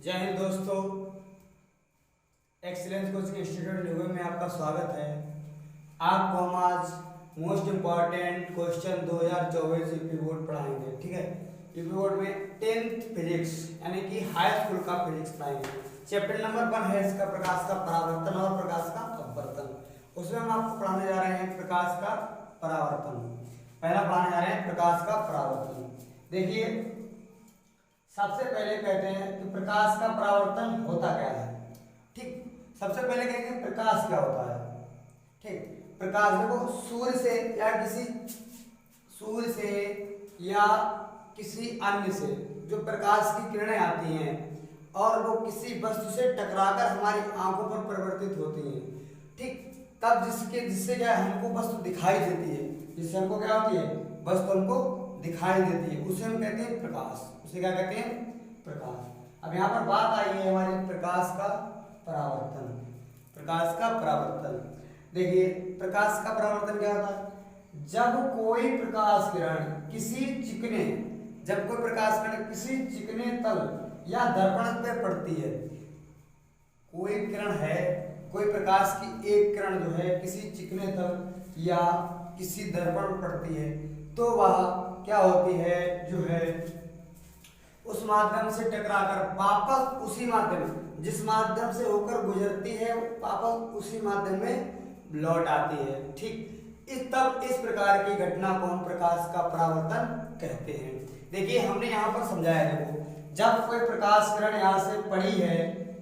जय हिंद दोस्तों, excellence coaching institute लिवे में आपका स्वागत है। आपको हम आज most important question 2024 UP board पढ़ाएंगे। ठीक है, यूपी बोर्ड में 10th फिजिक्स यानी कि हाई स्कूल का फिजिक्स पढ़ाएंगे। चैप्टर नंबर 1 है इसका प्रकाश का परावर्तन और प्रकाश का अपवर्तन। उसमें हम आपको पढ़ाने जा रहे हैं प्रकाश का परावर्तन। पहला पढ़ाने जा रहे हैं प्रकाश का परावर्तन। देखिए, सबसे पहले कहते हैं कि प्रकाश का परावर्तन होता क्या है। ठीक, सबसे पहले कहेंगे प्रकाश क्या होता है। ठीक, प्रकाश देखो सूर्य से या किसी अन्य से जो प्रकाश की किरणें आती हैं और वो किसी वस्तु से टकराकर हमारी आंखों पर परिवर्तित होती हैं। ठीक, तब जिससे क्या हमको वस्तु दिखाई देती है, जिससे हमको क्या होती है, वस्तु हमको दिखाई देती है, उसे हम कहते हैं प्रकाश। उसे क्या कहते हैं, प्रकाश। अब यहाँ पर बात आई है हमारी प्रकाश का परावर्तन। प्रकाश का परावर्तन, देखिए प्रकाश का परावर्तन क्या होता है। जब कोई प्रकाश किरण किसी चिकने तल या दर्पण पर पड़ती है। कोई किरण है, कोई प्रकाश की एक किरण जो है किसी चिकने तल या किसी दर्पण पर पड़ती है तो वह क्या होती है, जो है उस माध्यम से टकराकर वापस उसी माध्यम जिस माध्यम से होकर गुजरती है वापस उसी माध्यम में लौट आती है। ठीक, इस प्रकार की घटना को हम प्रकाश का परावर्तन कहते हैं। देखिए, हमने यहाँ पर समझाया, देखो जब कोई प्रकाश किरण यहाँ से पड़ी है,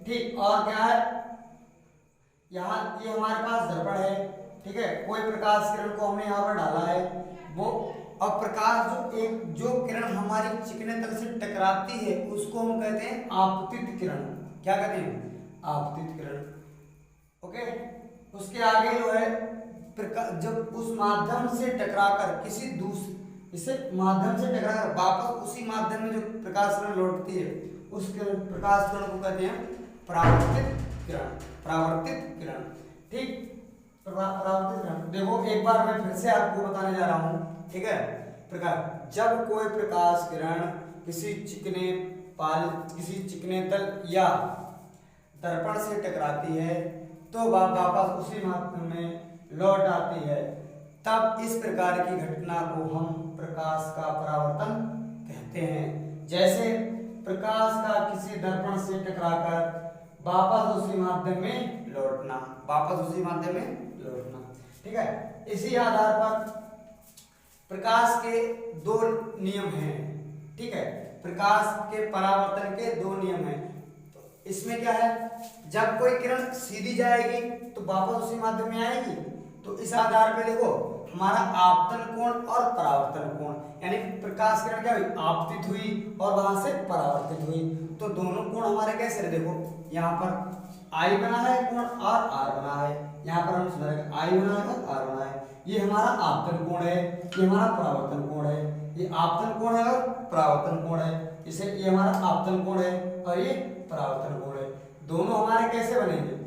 ठीक, और क्या है, यहाँ ये हमारे पास दर्पण है। ठीक है, कोई प्रकाश किरण को हमने यहाँ पर डाला है, वो और प्रकाश जो किरण हमारी चिकने तल से टकराती है उसको हम कहते हैं आपतित किरण। क्या कहते हैं, आपतित किरण। ओके, उसके आगे जो है जब उस माध्यम से टकराकर वापस उसी माध्यम में जो प्रकाश किरण लौटती है उस प्रकाश किरण को कहते हैं परावर्तित किरण। परावर्तित किरण, ठीक, परावर्तित किरण। देखो एक बार मैं फिर से आपको बताने जा रहा हूँ। ठीक है, प्रकाश, जब कोई प्रकाश किरण किसी चिकने तल या दर्पण से टकराती है तो वह वापस उसी माध्यम में लौट आती है, तब इस प्रकार की घटना को हम प्रकाश का परावर्तन कहते हैं। जैसे प्रकाश का किसी दर्पण से टकराकर वापस उसी माध्यम में लौटना, ठीक है, इसी आधार पर प्रकाश के दो नियम हैं। ठीक है, प्रकाश के परावर्तन के दो नियम हैं। तो इसमें क्या है, जब कोई किरण सीधी जाएगी तो वापस उसी माध्यम में आएगी, तो इस आधार पे देखो हमारा आपतन कोण और परावर्तन कोण, यानी प्रकाश किरण क्या हुई, आपतित हुई और वहां से परावर्तित हुई, तो दोनों कोण हमारे कैसे रहे। देखो यहाँ पर आई बना है कोण और आर बना है, यहाँ पर हम सुना आई बना है और आर बना है। ये हमारा आपतन कोण है, ये हमारा परावर्तन कोण है। ये आपतन कोण है और परावर्तन कोण है, इसे ये हमारा आपतन कोण है और ये परावर्तन कोण है। दोनों हमारे कैसे बनेंगे,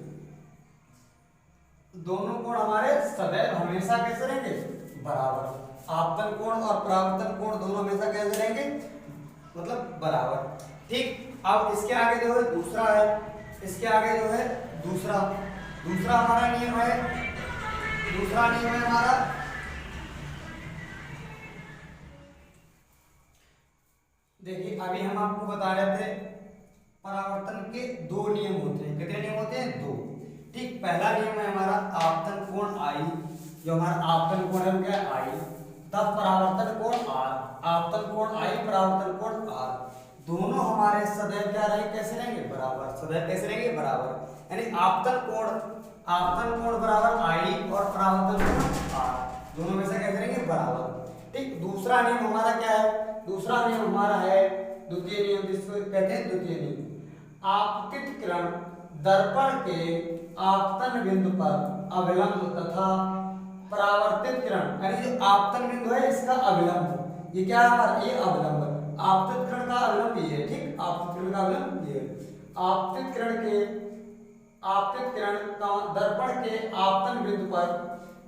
दोनों कोण हमारे सदैव हमेशा कैसे रहेंगे, बराबर। आपतन कोण और परावर्तन कोण दोनों हमेशा कैसे रहेंगे, मतलब बराबर। ठीक, अब इसके आगे जो है दूसरा है, इसके आगे जो है दूसरा हमारा नियम है। दूसरा नियम है हमारा, देखिए अभी हम आपको बता रहे थे परावर्तन के दो नियम होते हैं। कितने नियम होते हैं, दो। ठीक, पहला नियम है हमारा आपतन कोण आई, जो हमारा आपतन कोण है क्या आई, तब परावर्तन कोण आर। आपतन कोण आई, परावर्तन कोण आर, दोनों हमारे सदैव क्या रहे, कैसे रहेंगे, बराबर। सदैव कैसे रहेंगे, बराबर। यानी आपतन कोण बराबर आई और परावर्तन कोण आर, दोनों में से कैसे रहेंगे, बराबर। ठीक, दूसरा नियम हमारा क्या है, दूसरा नियम हमारा है द्वितीय नियम, जिसको कहते हैं द्वितीय नियम। आपतित किरण दर्पण के आपतन बिंदु पर अविलंब तथा परावर्तित किरण, यानी जो आपतन बिंदु है इसका अविलंब, ये क्या है, ये अविलंब। आपतित किरण का अविलंब ये है। ठीक, आपतित किरण का अविलंब ये है। आपतित किरण का दर्पण के आपतन बिंदु पर,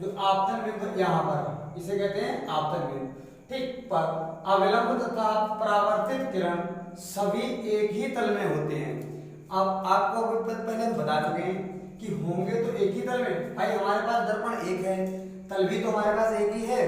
जो आपतन बिंदु यहाँ पर, इसे कहते हैं आपतन बिंदु, ठीक, पर अविलंब तथा परावर्तित किरण सभी एक ही तल में होते हैं। अब आपको पहले हम बता चुके हैं कि होंगे तो एक ही तल में। भाई हमारे पास दर्पण एक है, तल भी तो हमारे पास एक ही है,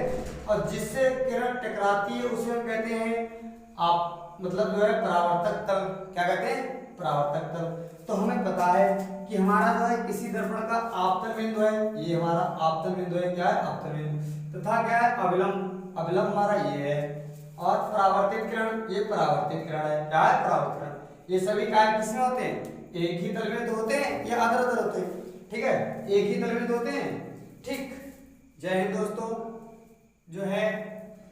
और जिससे किरण टकराती है उसे हम कहते हैं आप मतलब जो है परावर्तक तल। क्या कहते हैं? परावर्तक तल। तो हमें पता है कि हमारा जो है किसी दर्पण का आपतन बिंदु है, ये हमारा आपतन बिंदु है। क्या है? आपतन बिंदु। तथा क्या है? अविलंब। अविलंब हमारा ये है, और परावर्तित किरण, ये परावर्तित किरण है। क्या है? परावर्तित किरण। ये सभी काय किसमें होते हैं? एक ही तल में तो होते हैं या अदर अदर होते हैं? ठीक है, एक ही तल में तो होते हैं। ठीक। जय हिंद दोस्तों। जो है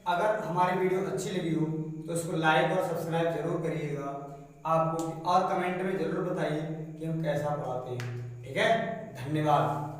अगर हमारी वीडियो अच्छी लगी हो तो इसको लाइक और सब्सक्राइब जरूर करिएगा आपको, और कमेंट में जरूर बताइए कि हम कैसा पढ़ाते हैं। ठीक है, धन्यवाद।